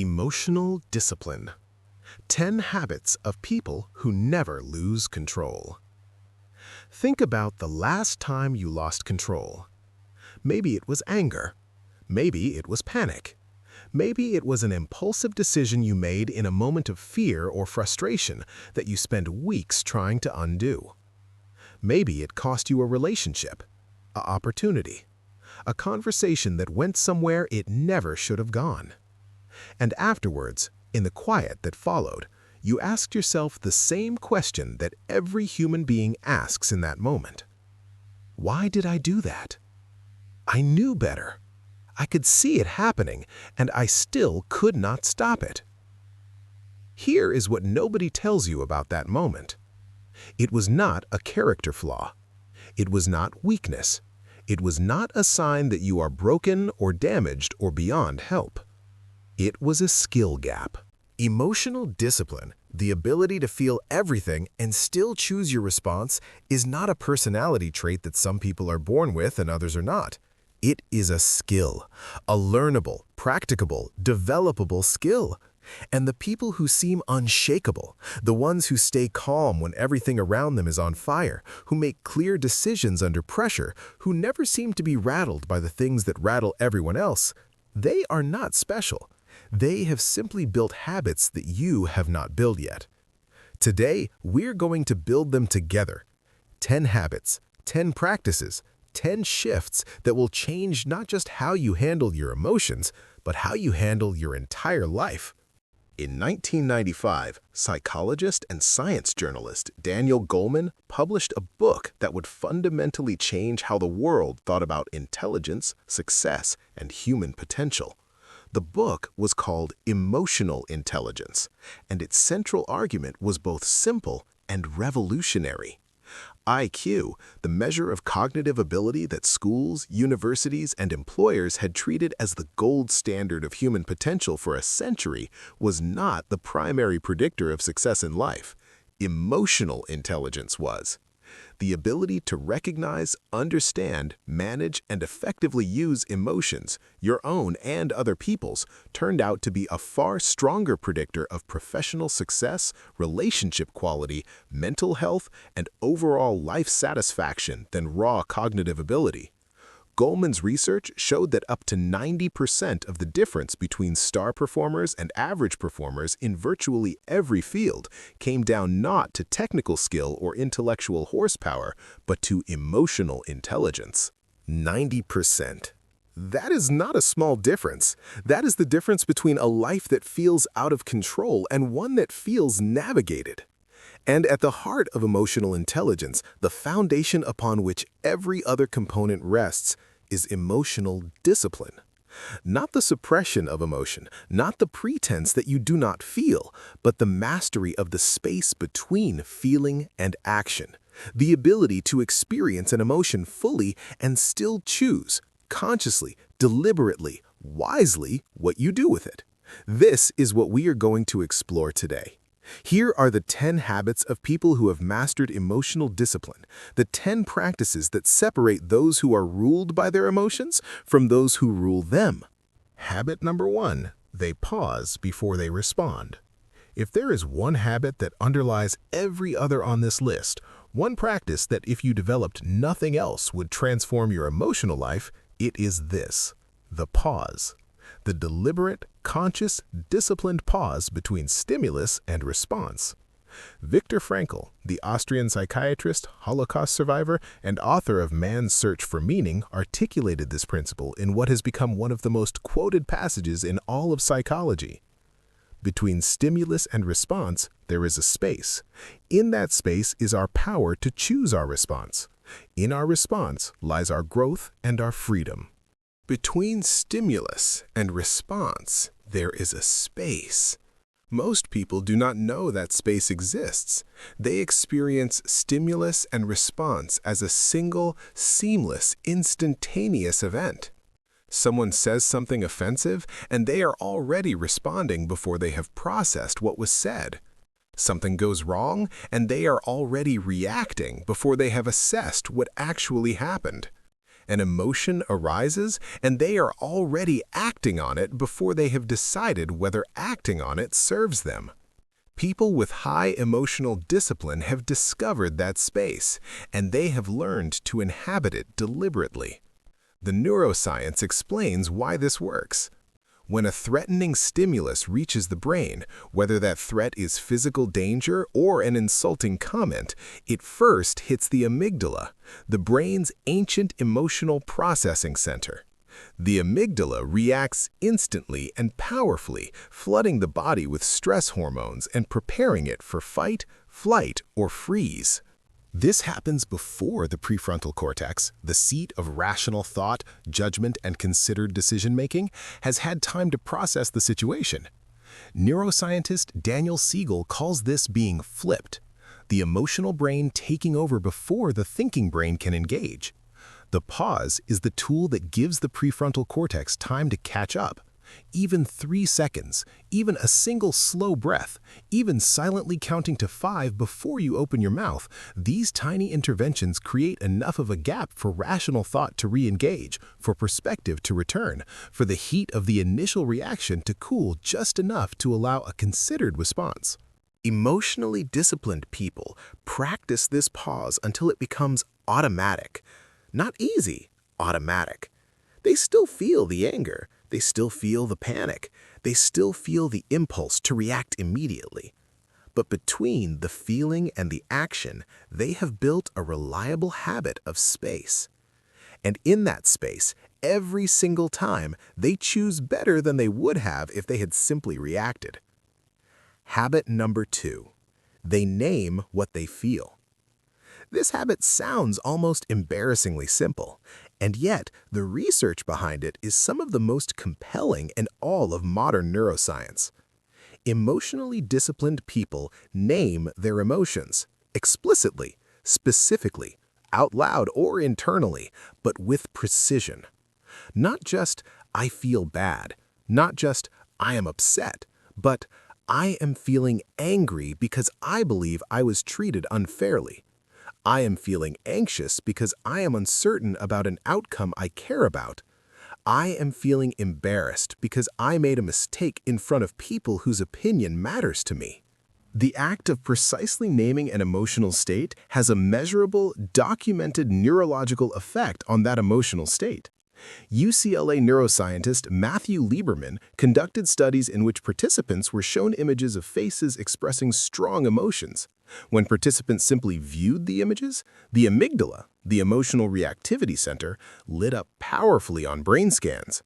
Emotional discipline. 10 habits of people who never lose control. Think about the last time you lost control. Maybe it was anger. Maybe it was panic. Maybe it was an impulsive decision you made in a moment of fear or frustration that you spent weeks trying to undo. Maybe it cost you a relationship, an opportunity, a conversation that went somewhere it never should have gone. And afterwards, in the quiet that followed, you asked yourself the same question that every human being asks in that moment. Why did I do that? I knew better. I could see it happening, and I still could not stop it. Here is what nobody tells you about that moment. It was not a character flaw. It was not weakness. It was not a sign that you are broken or damaged or beyond help. It was a skill gap. Emotional discipline, the ability to feel everything and still choose your response, is not a personality trait that some people are born with and others are not. It is a skill, a learnable, practicable, developable skill. And the people who seem unshakable, the ones who stay calm when everything around them is on fire, who make clear decisions under pressure, who never seem to be rattled by the things that rattle everyone else, they are not special. They have simply built habits that you have not built yet. Today, we're going to build them together. 10 habits, 10 practices, 10 shifts that will change not just how you handle your emotions, but how you handle your entire life. In 1995, psychologist and science journalist Daniel Goleman published a book that would fundamentally change how the world thought about intelligence, success, and human potential. The book was called Emotional Intelligence, and its central argument was both simple and revolutionary. IQ, the measure of cognitive ability that schools, universities, and employers had treated as the gold standard of human potential for a century, was not the primary predictor of success in life. Emotional intelligence was. The ability to recognize, understand, manage, and effectively use emotions, your own and other people's, turned out to be a far stronger predictor of professional success, relationship quality, mental health, and overall life satisfaction than raw cognitive ability. Goleman's research showed that up to 90% of the difference between star performers and average performers in virtually every field came down not to technical skill or intellectual horsepower, but to emotional intelligence. 90%. That is not a small difference. That is the difference between a life that feels out of control and one that feels navigated. And at the heart of emotional intelligence, the foundation upon which every other component rests, is emotional discipline. Not the suppression of emotion, not the pretense that you do not feel, but the mastery of the space between feeling and action. The ability to experience an emotion fully and still choose, consciously, deliberately, wisely, what you do with it. This is what we are going to explore today. Here are the 10 habits of people who have mastered emotional discipline, the 10 practices that separate those who are ruled by their emotions from those who rule them. Habit number 1, they pause before they respond. If there is one habit that underlies every other on this list, one practice that if you developed nothing else would transform your emotional life, it is this: the pause. The deliberate, conscious, disciplined pause between stimulus and response. Viktor Frankl, the Austrian psychiatrist, Holocaust survivor, and author of Man's Search for Meaning, articulated this principle in what has become one of the most quoted passages in all of psychology. Between stimulus and response, there is a space. In that space is our power to choose our response. In our response lies our growth and our freedom. Between stimulus and response, there is a space. Most people do not know that space exists. They experience stimulus and response as a single, seamless, instantaneous event. Someone says something offensive, and they are already responding before they have processed what was said. Something goes wrong, and they are already reacting before they have assessed what actually happened. An emotion arises, and they are already acting on it before they have decided whether acting on it serves them. People with high emotional discipline have discovered that space, and they have learned to inhabit it deliberately. The neuroscience explains why this works. When a threatening stimulus reaches the brain, whether that threat is physical danger or an insulting comment, it first hits the amygdala, the brain's ancient emotional processing center. The amygdala reacts instantly and powerfully, flooding the body with stress hormones and preparing it for fight, flight, or freeze. This happens before the prefrontal cortex, the seat of rational thought, judgment, and considered decision-making, has had time to process the situation. Neuroscientist Daniel Siegel calls this being flipped, the emotional brain taking over before the thinking brain can engage. The pause is the tool that gives the prefrontal cortex time to catch up. Even 3 seconds, even a single slow breath, even silently counting to 5 before you open your mouth, these tiny interventions create enough of a gap for rational thought to re-engage, for perspective to return, for the heat of the initial reaction to cool just enough to allow a considered response. Emotionally disciplined people practice this pause until it becomes automatic. Not easy, automatic. They still feel the anger. They still feel the panic. They still feel the impulse to react immediately. But between the feeling and the action, they have built a reliable habit of space. And in that space, every single time, they choose better than they would have if they had simply reacted. Habit number 2. They name what they feel. This habit sounds almost embarrassingly simple, and yet the research behind it is some of the most compelling in all of modern neuroscience. Emotionally disciplined people name their emotions, explicitly, specifically, out loud or internally, but with precision. Not just, I feel bad, not just, I am upset, but I am feeling angry because I believe I was treated unfairly. I am feeling anxious because I am uncertain about an outcome I care about. I am feeling embarrassed because I made a mistake in front of people whose opinion matters to me. The act of precisely naming an emotional state has a measurable, documented neurological effect on that emotional state. UCLA neuroscientist Matthew Lieberman conducted studies in which participants were shown images of faces expressing strong emotions. When participants simply viewed the images, the amygdala, the emotional reactivity center, lit up powerfully on brain scans.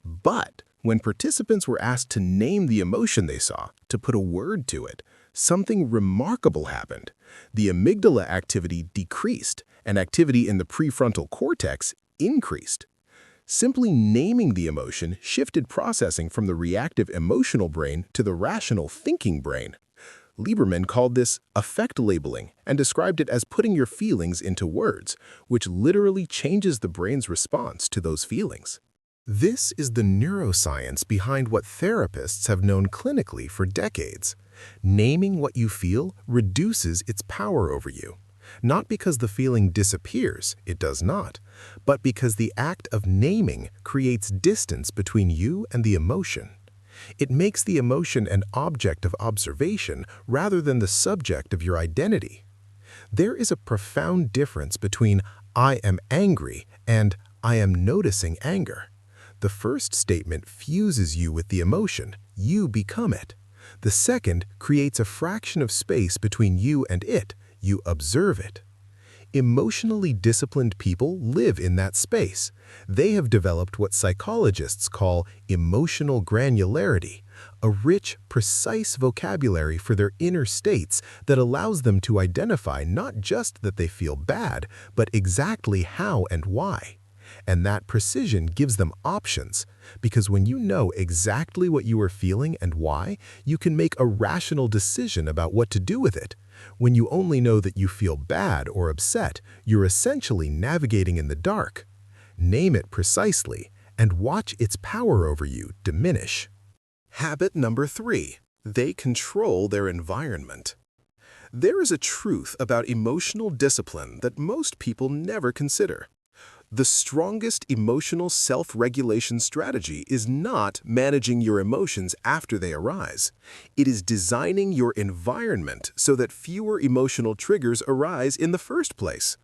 But when participants were asked to name the emotion they saw, to put a word to it, something remarkable happened. The amygdala activity decreased, and activity in the prefrontal cortex increased. Simply naming the emotion shifted processing from the reactive emotional brain to the rational thinking brain. Lieberman called this affect labeling and described it as putting your feelings into words, which literally changes the brain's response to those feelings. This is the neuroscience behind what therapists have known clinically for decades. Naming what you feel reduces its power over you. Not because the feeling disappears, it does not, but because the act of naming creates distance between you and the emotion. It makes the emotion an object of observation rather than the subject of your identity. There is a profound difference between I am angry and I am noticing anger. The first statement fuses you with the emotion, you become it. The second creates a fraction of space between you and it, you observe it. Emotionally disciplined people live in that space. They have developed what psychologists call emotional granularity, a rich, precise vocabulary for their inner states that allows them to identify not just that they feel bad, but exactly how and why. And that precision gives them options, because when you know exactly what you are feeling and why, you can make a rational decision about what to do with it. When you only know that you feel bad or upset, you're essentially navigating in the dark. Name it precisely and watch its power over you diminish. Habit number 3. They control their environment. There is a truth about emotional discipline that most people never consider. The strongest emotional self-regulation strategy is not managing your emotions after they arise. It is designing your environment so that fewer emotional triggers arise in the first place.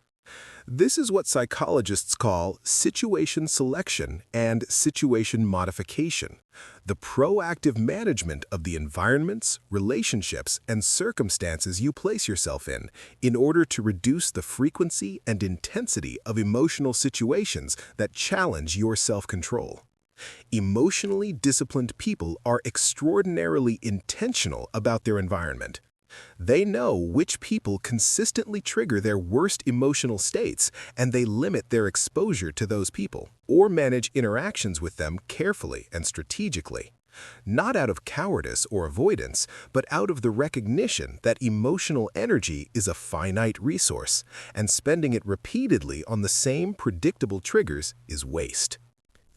This is what psychologists call situation selection and situation modification, the proactive management of the environments, relationships, and circumstances you place yourself in order to reduce the frequency and intensity of emotional situations that challenge your self-control. Emotionally disciplined people are extraordinarily intentional about their environment. They know which people consistently trigger their worst emotional states, and they limit their exposure to those people or manage interactions with them carefully and strategically. Not out of cowardice or avoidance, but out of the recognition that emotional energy is a finite resource, and spending it repeatedly on the same predictable triggers is waste.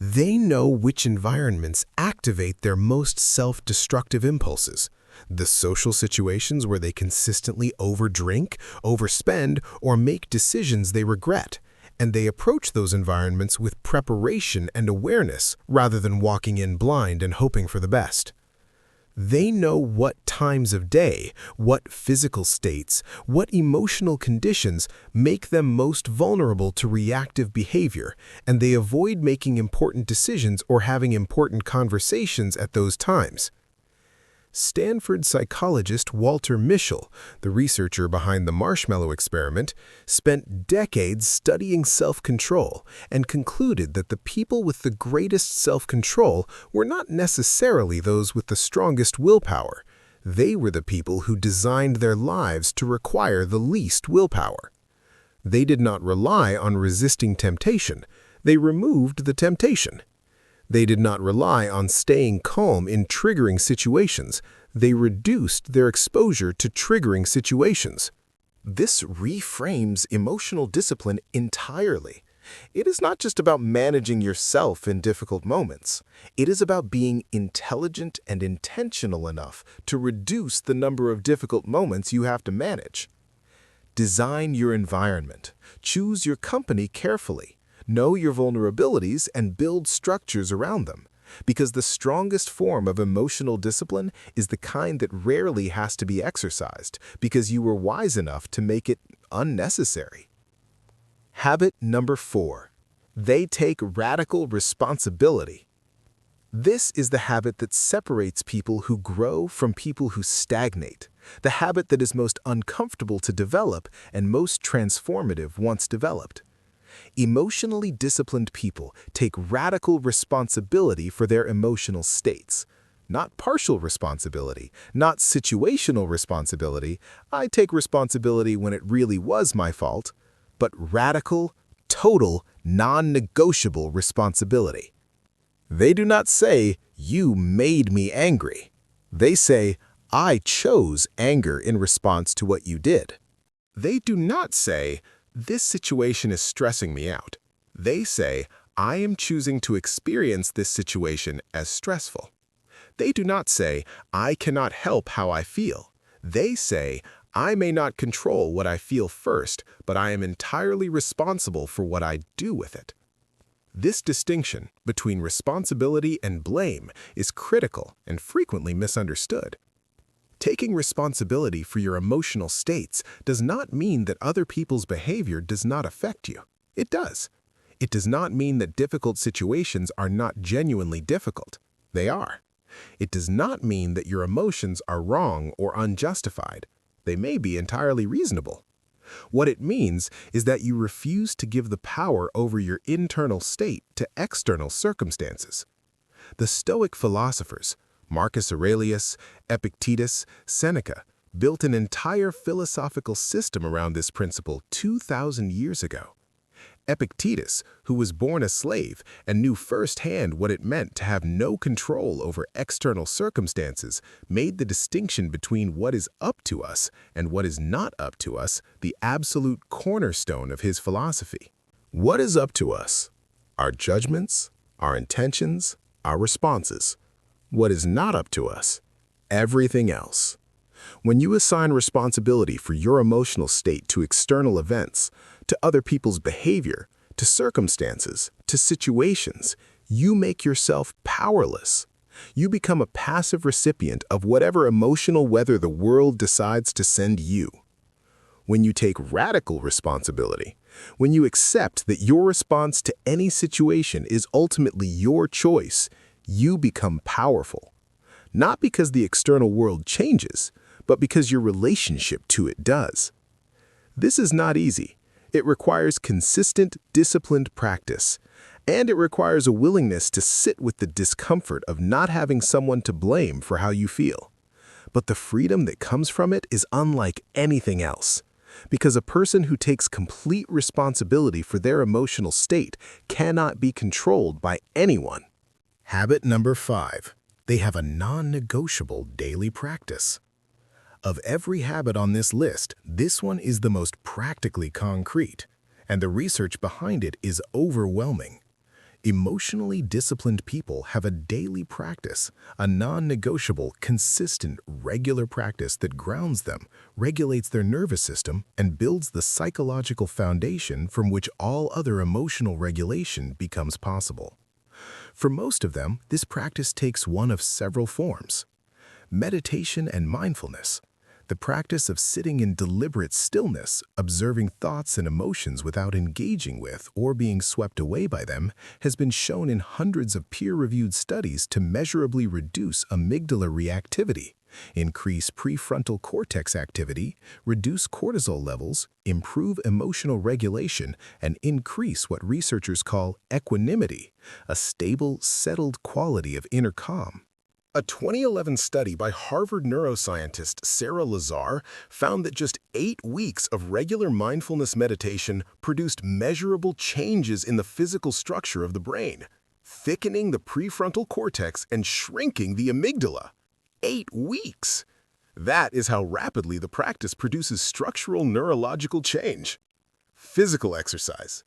They know which environments activate their most self-destructive impulses. The social situations where they consistently overdrink, overspend, or make decisions they regret, and they approach those environments with preparation and awareness rather than walking in blind and hoping for the best. They know what times of day, what physical states, what emotional conditions make them most vulnerable to reactive behavior, and they avoid making important decisions or having important conversations at those times. Stanford psychologist Walter Mischel, the researcher behind the marshmallow experiment, spent decades studying self-control and concluded that the people with the greatest self-control were not necessarily those with the strongest willpower. They were the people who designed their lives to require the least willpower. They did not rely on resisting temptation. They removed the temptation. They did not rely on staying calm in triggering situations. They reduced their exposure to triggering situations. This reframes emotional discipline entirely. It is not just about managing yourself in difficult moments. It is about being intelligent and intentional enough to reduce the number of difficult moments you have to manage. Design your environment. Choose your company carefully. Know your vulnerabilities and build structures around them, because the strongest form of emotional discipline is the kind that rarely has to be exercised because you were wise enough to make it unnecessary. Habit number 4. They take radical responsibility. This is the habit that separates people who grow from people who stagnate, the habit that is most uncomfortable to develop and most transformative once developed. Emotionally disciplined people take radical responsibility for their emotional states. Not partial responsibility, not situational responsibility, I take responsibility when it really was my fault, but radical, total, non-negotiable responsibility. They do not say, "You made me angry." They say, "I chose anger in response to what you did." They do not say, "This situation is stressing me out." They say, "I am choosing to experience this situation as stressful." They do not say, "I cannot help how I feel." They say, "I may not control what I feel first, but I am entirely responsible for what I do with it." This distinction between responsibility and blame is critical and frequently misunderstood. Taking responsibility for your emotional states does not mean that other people's behavior does not affect you. It does. It does not mean that difficult situations are not genuinely difficult. They are. It does not mean that your emotions are wrong or unjustified. They may be entirely reasonable. What it means is that you refuse to give the power over your internal state to external circumstances. The Stoic philosophers, Marcus Aurelius, Epictetus, Seneca, built an entire philosophical system around this principle 2,000 years ago. Epictetus, who was born a slave and knew firsthand what it meant to have no control over external circumstances, made the distinction between what is up to us and what is not up to us the absolute cornerstone of his philosophy. What is up to us? Our judgments, our intentions, our responses. What is not up to us? Everything else. When you assign responsibility for your emotional state to external events, to other people's behavior, to circumstances, to situations, you make yourself powerless. You become a passive recipient of whatever emotional weather the world decides to send you. When you take radical responsibility, when you accept that your response to any situation is ultimately your choice, you become powerful. Not because the external world changes, but because your relationship to it does. This is not easy. It requires consistent, disciplined practice, and it requires a willingness to sit with the discomfort of not having someone to blame for how you feel. But the freedom that comes from it is unlike anything else, because a person who takes complete responsibility for their emotional state cannot be controlled by anyone. Habit number 5. They have a non-negotiable daily practice. Of every habit on this list, this one is the most practically concrete, and the research behind it is overwhelming. Emotionally disciplined people have a daily practice, a non-negotiable, consistent, regular practice that grounds them, regulates their nervous system, and builds the psychological foundation from which all other emotional regulation becomes possible. For most of them, this practice takes one of several forms: meditation and mindfulness. The practice of sitting in deliberate stillness, observing thoughts and emotions without engaging with or being swept away by them, has been shown in hundreds of peer-reviewed studies to measurably reduce amygdala reactivity, increase prefrontal cortex activity, reduce cortisol levels, improve emotional regulation, and increase what researchers call equanimity, a stable, settled quality of inner calm. A 2011 study by Harvard neuroscientist Sarah Lazar found that just 8 weeks of regular mindfulness meditation produced measurable changes in the physical structure of the brain, thickening the prefrontal cortex and shrinking the amygdala. 8 weeks! That is how rapidly the practice produces structural neurological change. Physical exercise.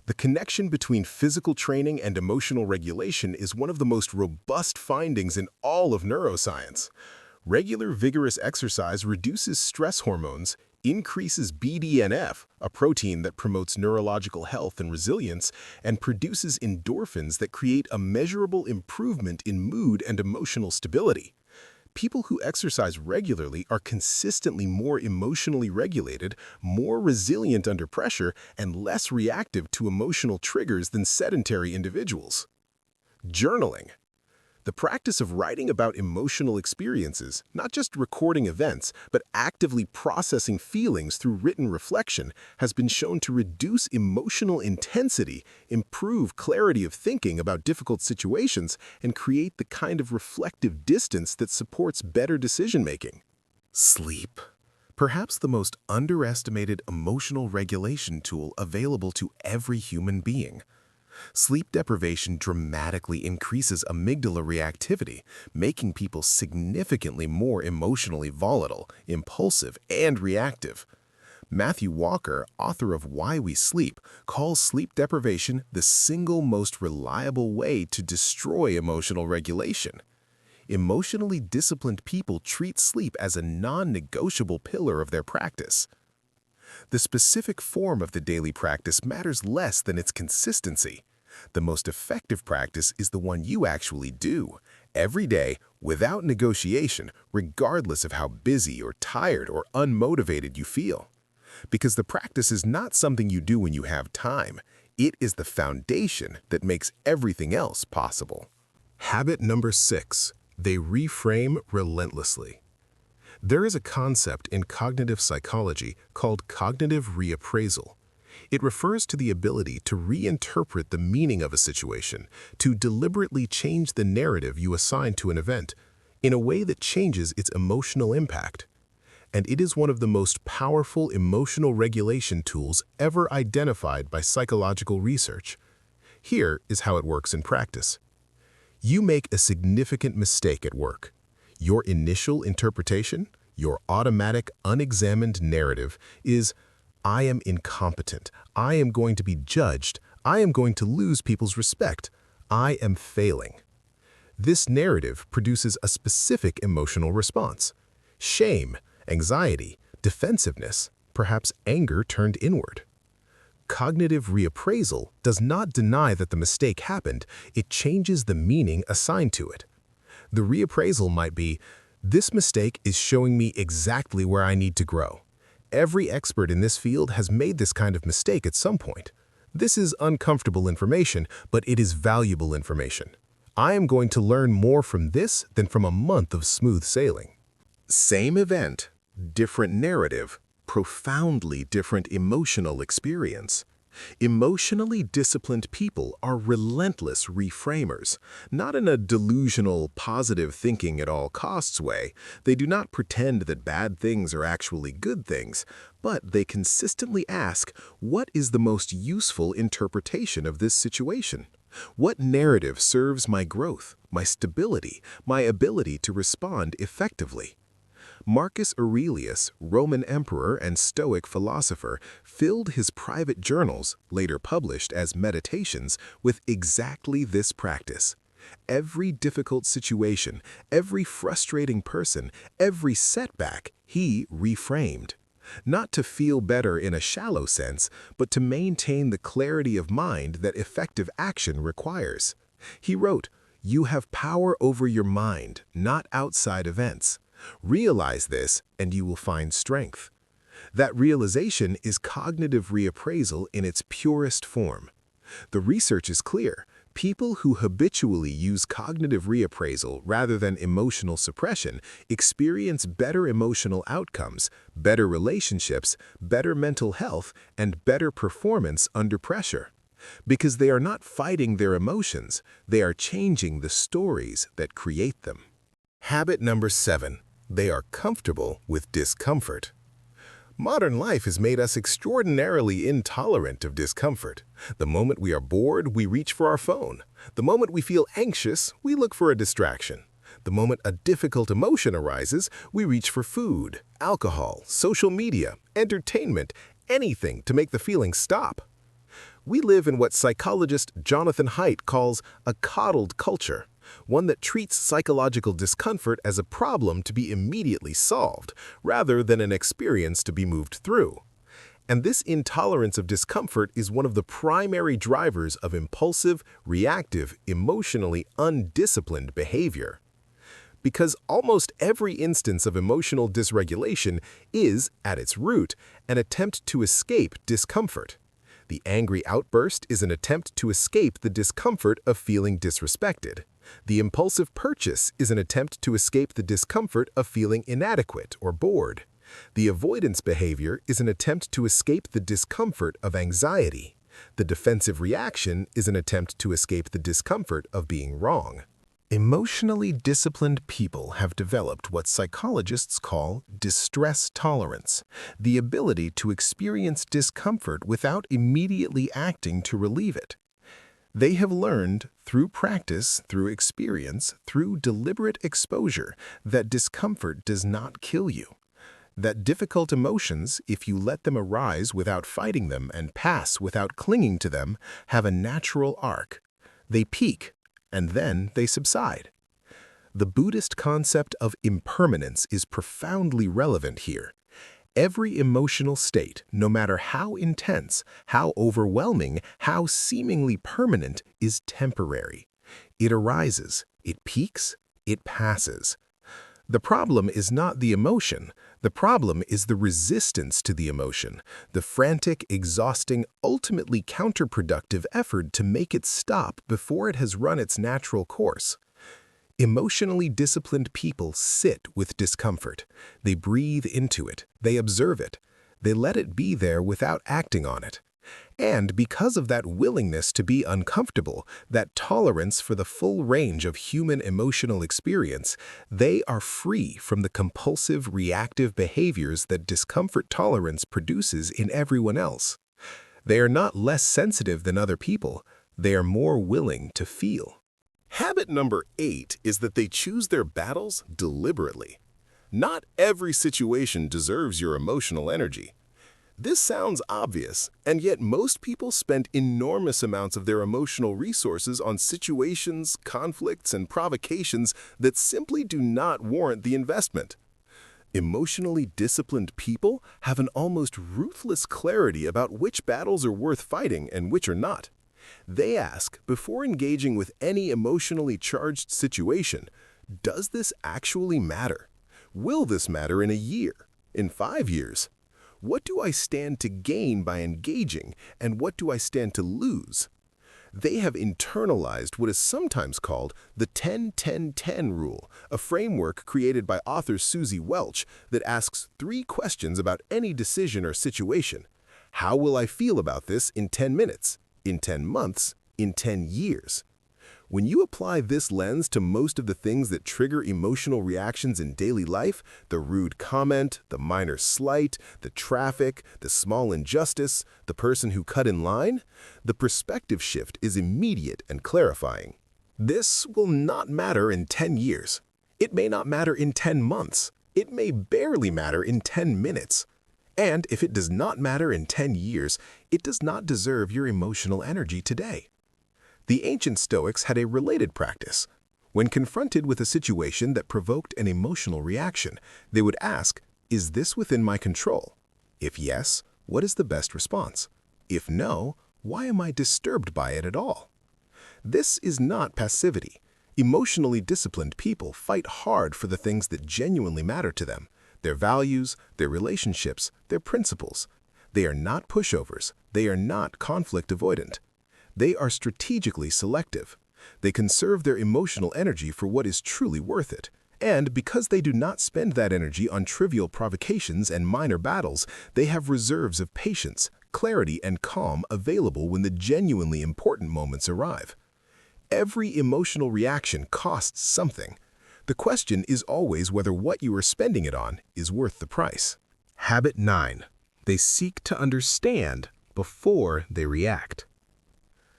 The connection between physical training and emotional regulation is one of the most robust findings in all of neuroscience. Regular vigorous exercise reduces stress hormones, increases BDNF, a protein that promotes neurological health and resilience, and produces endorphins that create a measurable improvement in mood and emotional stability. People who exercise regularly are consistently more emotionally regulated, more resilient under pressure, and less reactive to emotional triggers than sedentary individuals. Journaling. The practice of writing about emotional experiences, not just recording events, but actively processing feelings through written reflection, has been shown to reduce emotional intensity, improve clarity of thinking about difficult situations, and create the kind of reflective distance that supports better decision-making. Sleep. Perhaps the most underestimated emotional regulation tool available to every human being. Sleep deprivation dramatically increases amygdala reactivity, making people significantly more emotionally volatile, impulsive, and reactive. Matthew Walker, author of Why We Sleep, calls sleep deprivation the single most reliable way to destroy emotional regulation. Emotionally disciplined people treat sleep as a non-negotiable pillar of their practice. The specific form of the daily practice matters less than its consistency. The most effective practice is the one you actually do, every day, without negotiation, regardless of how busy or tired or unmotivated you feel. Because the practice is not something you do when you have time. It is the foundation that makes everything else possible. Habit number 6. They reframe relentlessly. There is a concept in cognitive psychology called cognitive reappraisal. It refers to the ability to reinterpret the meaning of a situation, to deliberately change the narrative you assign to an event in a way that changes its emotional impact. And it is one of the most powerful emotional regulation tools ever identified by psychological research. Here is how it works in practice. You make a significant mistake at work. Your initial interpretation, your automatic, unexamined narrative is, "I am incompetent. I am going to be judged. I am going to lose people's respect. I am failing." This narrative produces a specific emotional response: shame, anxiety, defensiveness, perhaps anger turned inward. cognitive reappraisal does not deny that the mistake happened, it changes the meaning assigned to it. The reappraisal might be, "This mistake is showing me exactly where I need to grow. Every expert in this field has made this kind of mistake at some point. This is uncomfortable information, but it is valuable information. I am going to learn more from this than from a month of smooth sailing." Same event, different narrative, profoundly different emotional experience. Emotionally disciplined people are relentless reframers, not in a delusional, positive thinking at all costs way. They do not pretend that bad things are actually good things, but they consistently ask, what is the most useful interpretation of this situation? What narrative serves my growth, my stability, my ability to respond effectively? Marcus Aurelius, Roman emperor and Stoic philosopher, filled his private journals, later published as Meditations, with exactly this practice. Every difficult situation, every frustrating person, every setback, he reframed. Not to feel better in a shallow sense, but to maintain the clarity of mind that effective action requires. He wrote, "You have power over your mind, not outside events. Realize this, and you will find strength." That realization is cognitive reappraisal in its purest form. The research is clear. People who habitually use cognitive reappraisal rather than emotional suppression experience better emotional outcomes, better relationships, better mental health, and better performance under pressure. Because they are not fighting their emotions, they are changing the stories that create them. Habit number 7. They are comfortable with discomfort. Modern life has made us extraordinarily intolerant of discomfort. The moment we are bored, we reach for our phone. The moment we feel anxious, we look for a distraction. The moment a difficult emotion arises, we reach for food, alcohol, social media, entertainment, anything to make the feeling stop. We live in what psychologist Jonathan Haidt calls a coddled culture, one that treats psychological discomfort as a problem to be immediately solved, rather than an experience to be moved through. And this intolerance of discomfort is one of the primary drivers of impulsive, reactive, emotionally undisciplined behavior. Because almost every instance of emotional dysregulation is, at its root, an attempt to escape discomfort. The angry outburst is an attempt to escape the discomfort of feeling disrespected. The impulsive purchase is an attempt to escape the discomfort of feeling inadequate or bored. The avoidance behavior is an attempt to escape the discomfort of anxiety. The defensive reaction is an attempt to escape the discomfort of being wrong. Emotionally disciplined people have developed what psychologists call distress tolerance, the ability to experience discomfort without immediately acting to relieve it. They have learned, through practice, through experience, through deliberate exposure, that discomfort does not kill you. That difficult emotions, if you let them arise without fighting them and pass without clinging to them, have a natural arc. They peak, and then they subside. The Buddhist concept of impermanence is profoundly relevant here. Every emotional state, no matter how intense, how overwhelming, how seemingly permanent, is temporary. It arises, it peaks, it passes. The problem is not the emotion. The problem is the resistance to the emotion, the frantic, exhausting, ultimately counterproductive effort to make it stop before it has run its natural course. Emotionally disciplined people sit with discomfort. They breathe into it. They observe it. They let it be there without acting on it. And because of that willingness to be uncomfortable, that tolerance for the full range of human emotional experience, they are free from the compulsive, reactive behaviors that discomfort tolerance produces in everyone else. They are not less sensitive than other people. They are more willing to feel. Habit number 8 is that they choose their battles deliberately. Not every situation deserves your emotional energy. This sounds obvious, and yet most people spend enormous amounts of their emotional resources on situations, conflicts, and provocations that simply do not warrant the investment. Emotionally disciplined people have an almost ruthless clarity about which battles are worth fighting and which are not. They ask, before engaging with any emotionally charged situation, does this actually matter? Will this matter in a year? In 5 years? What do I stand to gain by engaging, and what do I stand to lose? They have internalized what is sometimes called the 10-10-10 rule, a framework created by author Susie Welch that asks 3 questions about any decision or situation. How will I feel about this in 10 minutes, in 10 months, in 10 years? When you apply this lens to most of the things that trigger emotional reactions in daily life, the rude comment, the minor slight, the traffic, the small injustice, the person who cut in line, the perspective shift is immediate and clarifying. This will not matter in 10 years. It may not matter in 10 months. It may barely matter in 10 minutes. And if it does not matter in 10 years, it does not deserve your emotional energy today. The ancient Stoics had a related practice. When confronted with a situation that provoked an emotional reaction, they would ask, "Is this within my control? If yes, what is the best response? If no, why am I disturbed by it at all?" This is not passivity. Emotionally disciplined people fight hard for the things that genuinely matter to them, their values, their relationships, their principles. They are not pushovers. They are not conflict avoidant. They are strategically selective. They conserve their emotional energy for what is truly worth it. And because they do not spend that energy on trivial provocations and minor battles, they have reserves of patience, clarity, and calm available when the genuinely important moments arrive. Every emotional reaction costs something. The question is always whether what you are spending it on is worth the price. Habit 9. They seek to understand before they react.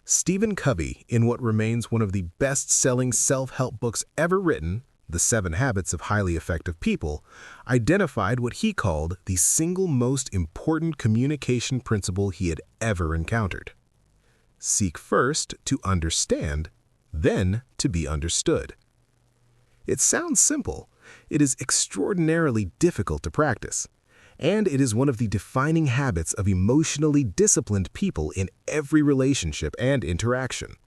Stephen Covey, in what remains one of the best-selling self-help books ever written, The 7 Habits of Highly Effective People, identified what he called the single most important communication principle he had ever encountered. Seek first to understand, then to be understood. It sounds simple. It is extraordinarily difficult to practice. And it is one of the defining habits of emotionally disciplined people in every relationship and interaction.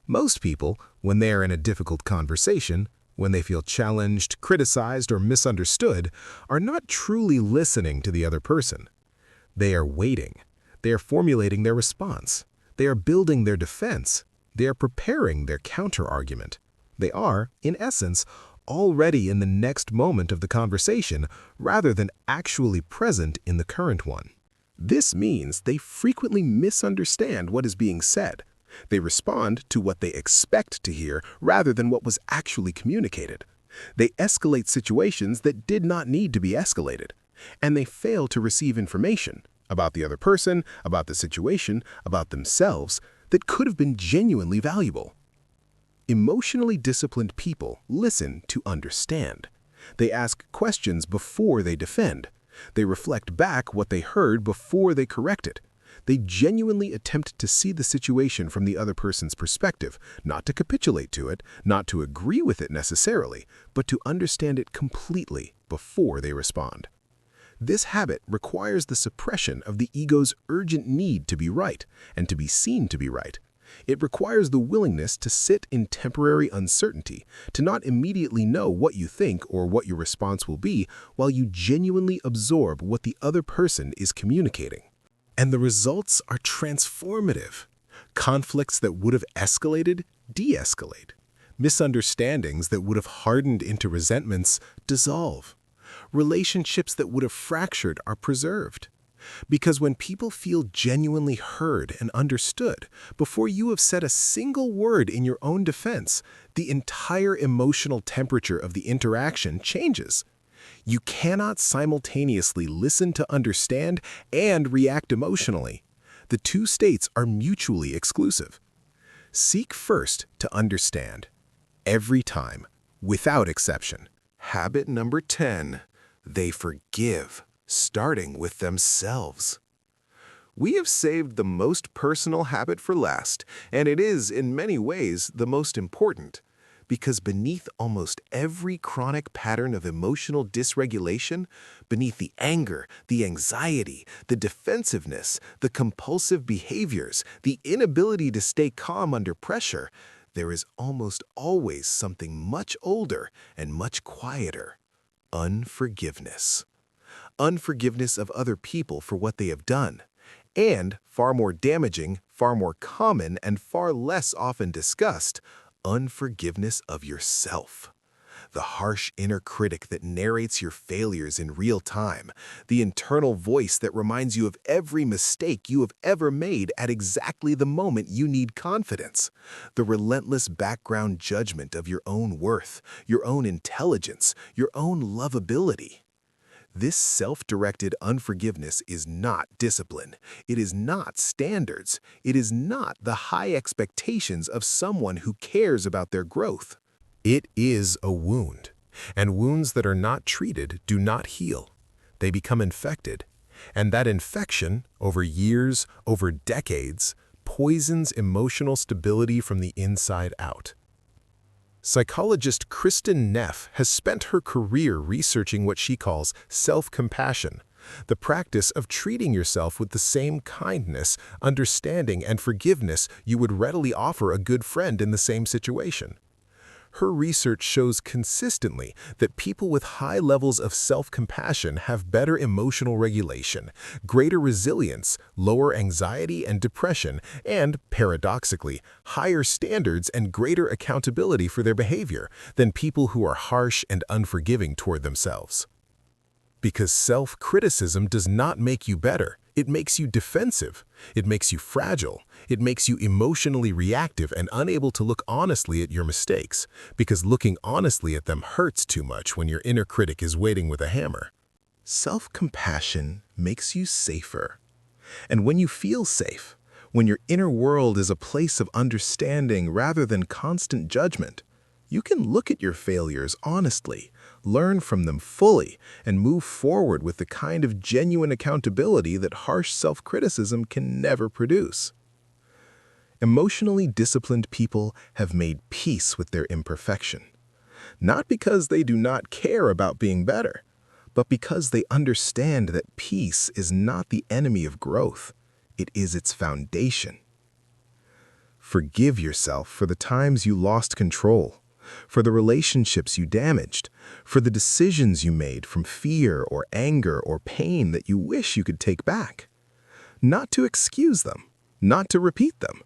Most people, when they are in a difficult conversation, when they feel challenged, criticized, or misunderstood, are not truly listening to the other person. They are waiting. They are formulating their response. They are building their defense. They are preparing their counter-argument. They are, in essence, already in the next moment of the conversation rather than actually present in the current one. This means they frequently misunderstand what is being said. They respond to what they expect to hear rather than what was actually communicated. They escalate situations that did not need to be escalated. And they fail to receive information about the other person, about the situation, about themselves that could have been genuinely valuable. Emotionally disciplined people listen to understand. They ask questions before they defend. They reflect back what they heard before they correct it. They genuinely attempt to see the situation from the other person's perspective, not to capitulate to it, not to agree with it necessarily, but to understand it completely before they respond. This habit requires the suppression of the ego's urgent need to be right and to be seen to be right. It requires the willingness to sit in temporary uncertainty, to not immediately know what you think or what your response will be while you genuinely absorb what the other person is communicating. And the results are transformative. Conflicts that would have escalated, de-escalate. Misunderstandings that would have hardened into resentments dissolve. Relationships that would have fractured are preserved. Because when people feel genuinely heard and understood, before you have said a single word in your own defense, the entire emotional temperature of the interaction changes. You cannot simultaneously listen to understand and react emotionally. The two states are mutually exclusive. Seek first to understand. Every time, without exception. Habit number 10. They forgive, starting with themselves. We have saved the most personal habit for last, and it is, in many ways, the most important. Because beneath almost every chronic pattern of emotional dysregulation, beneath the anger, the anxiety, the defensiveness, the compulsive behaviors, the inability to stay calm under pressure, there is almost always something much older and much quieter: unforgiveness. Unforgiveness of other people for what they have done, and, far more damaging, far more common, and far less often discussed, unforgiveness of yourself. The harsh inner critic that narrates your failures in real time, the internal voice that reminds you of every mistake you have ever made at exactly the moment you need confidence, the relentless background judgment of your own worth, your own intelligence, your own lovability. This self-directed unforgiveness is not discipline. It is not standards. It is not the high expectations of someone who cares about their growth. It is a wound, and wounds that are not treated do not heal. They become infected, and that infection, over years, over decades, poisons emotional stability from the inside out. Psychologist Kristin Neff has spent her career researching what she calls self-compassion, the practice of treating yourself with the same kindness, understanding, and forgiveness you would readily offer a good friend in the same situation. Her research shows consistently that people with high levels of self-compassion have better emotional regulation, greater resilience, lower anxiety and depression, and, paradoxically, higher standards and greater accountability for their behavior than people who are harsh and unforgiving toward themselves. Because self-criticism does not make you better. It makes you defensive. It makes you fragile. It makes you emotionally reactive and unable to look honestly at your mistakes, because looking honestly at them hurts too much when your inner critic is waiting with a hammer. Self-compassion makes you safer. And when you feel safe, when your inner world is a place of understanding rather than constant judgment, you can look at your failures honestly, learn from them fully, and move forward with the kind of genuine accountability that harsh self-criticism can never produce. Emotionally disciplined people have made peace with their imperfection, not because they do not care about being better, but because they understand that peace is not the enemy of growth, it is its foundation. Forgive yourself for the times you lost control, for the relationships you damaged, for the decisions you made from fear or anger or pain that you wish you could take back. Not to excuse them, not to repeat them,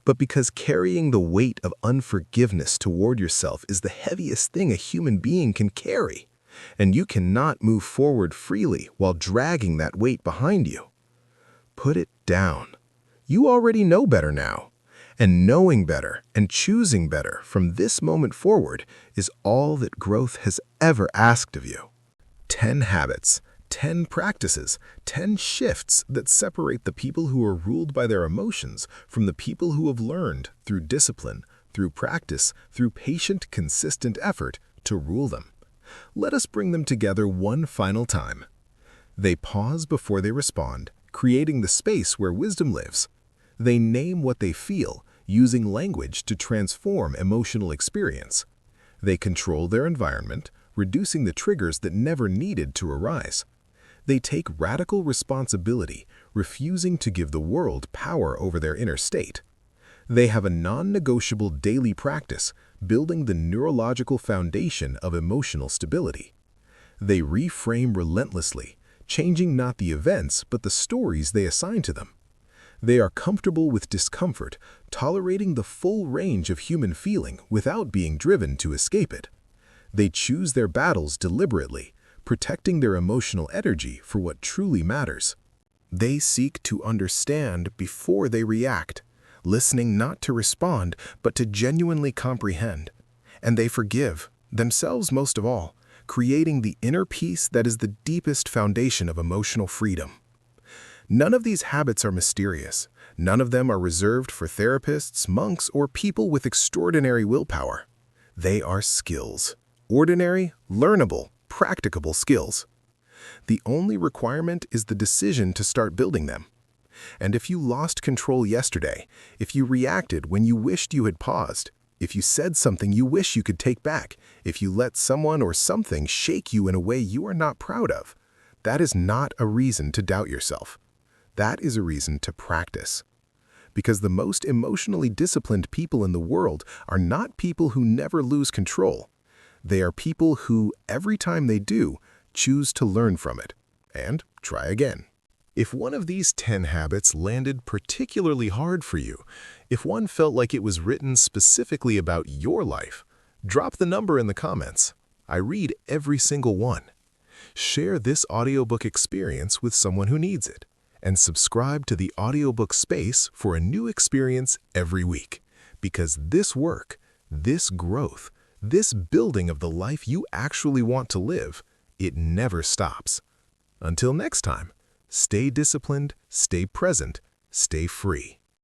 but because carrying the weight of unforgiveness toward yourself is the heaviest thing a human being can carry, and you cannot move forward freely while dragging that weight behind you. Put it down. You already know better now. And knowing better and choosing better from this moment forward is all that growth has ever asked of you. 10 habits, 10 practices, 10 shifts that separate the people who are ruled by their emotions from the people who have learned through discipline, through practice, through patient, consistent effort to rule them. Let us bring them together one final time. They pause before they respond, creating the space where wisdom lives. They name what they feel, using language to transform emotional experience. They control their environment, reducing the triggers that never needed to arise. They take radical responsibility, refusing to give the world power over their inner state. They have a non-negotiable daily practice, building the neurological foundation of emotional stability. They reframe relentlessly, changing not the events but the stories they assign to them. They are comfortable with discomfort, tolerating the full range of human feeling without being driven to escape it. They choose their battles deliberately, protecting their emotional energy for what truly matters. They seek to understand before they react, listening not to respond, but to genuinely comprehend. And they forgive, themselves most of all, creating the inner peace that is the deepest foundation of emotional freedom. None of these habits are mysterious. None of them are reserved for therapists, monks, or people with extraordinary willpower. They are skills. Ordinary, learnable, practicable skills. The only requirement is the decision to start building them. And if you lost control yesterday, if you reacted when you wished you had paused, if you said something you wish you could take back, if you let someone or something shake you in a way you are not proud of, that is not a reason to doubt yourself. That is a reason to practice. Because the most emotionally disciplined people in the world are not people who never lose control. They are people who, every time they do, choose to learn from it and try again. If one of these 10 habits landed particularly hard for you, if one felt like it was written specifically about your life, drop the number in the comments. I read every single one. Share this audiobook experience with someone who needs it, and subscribe to the audiobook space for a new experience every week. Because this work, this growth, this building of the life you actually want to live, it never stops. Until next time, stay disciplined, stay present, stay free.